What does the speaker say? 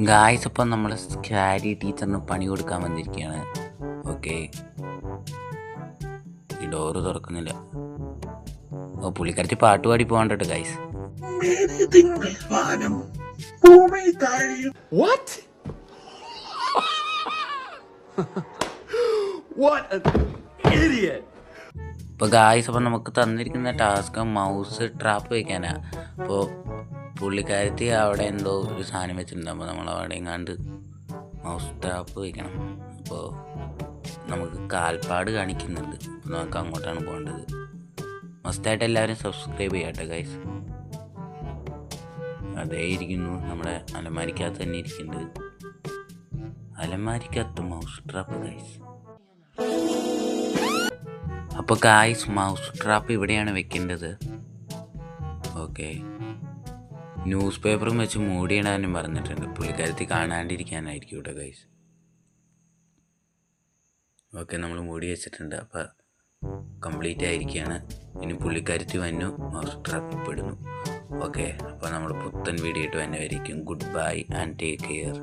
Guys അപ്പം നമ്മൾ scary ടീച്ചറിന് പണി കൊടുക്കാൻ വന്നിരിക്കുകയാണ്. ഓക്കെ, ഈ ഡോറ് തുറക്കുന്നില്ല. ഓ, പുള്ളിക്കാരത്തി പാട്ട് പാടി പോകണ്ടോ ഗായ്സ്. ഇപ്പോൾ ഗായ്സ് അപ്പം നമുക്ക് തന്നിരിക്കുന്ന ടാസ്ക് മൗസ് ട്രാപ്പ് വയ്ക്കാനാ. അപ്പോൾ പുള്ളിക്കാരത്തി അവിടെ എന്തോ ഒരു സാധനം വെച്ചിട്ടുണ്ട്. അപ്പോൾ നമ്മൾ അവിടെ എങ്ങാണ്ട് മൗസ് ട്രാപ്പ് വയ്ക്കണം. അപ്പോൾ നമുക്ക് കാൽപ്പാട് കാണിക്കുന്നുണ്ട്. അപ്പോൾ നമുക്ക് അങ്ങോട്ടാണ് പോകേണ്ടത്. മസ്റ്റായിട്ട് എല്ലാവരും സബ്സ്ക്രൈബ് ചെയ്യാട്ടെ ഗൈസ്. അതേ ഇരിക്കുന്നു, നമ്മുടെ അലമാരിക്കകത്ത് തന്നെ ഇരിക്കുന്നുണ്ട്. അലമാരിക്കകത്ത് മൗസ് ട്രാപ്പ് ഗൈസ്. അപ്പോൾ ഗായ്സ് മൗസ് ട്രാപ്പ് ഇവിടെയാണ് വെക്കേണ്ടത്. ഓക്കെ, ന്യൂസ് പേപ്പറും വെച്ച് മൂടിയിടാനും പറഞ്ഞിട്ടുണ്ട്. പുള്ളിക്കാരത്തി കാണാണ്ടിരിക്കാനായിരിക്കും ഇവിടെ ഗൈസ്. ഓക്കെ, നമ്മൾ മൂടി വെച്ചിട്ടുണ്ട്. അപ്പോൾ കംപ്ലീറ്റ് ആയിരിക്കുകയാണ്. ഇനി പുള്ളിക്കാരത്തി വന്നു മൗസ് ട്രാപ്പിൽ പെടുന്നു. ഓക്കെ, അപ്പോൾ നമ്മൾ പുത്തൻ വീഡിയോ ആയിട്ട് തന്നെ വരിക്കും. Good bye and take care.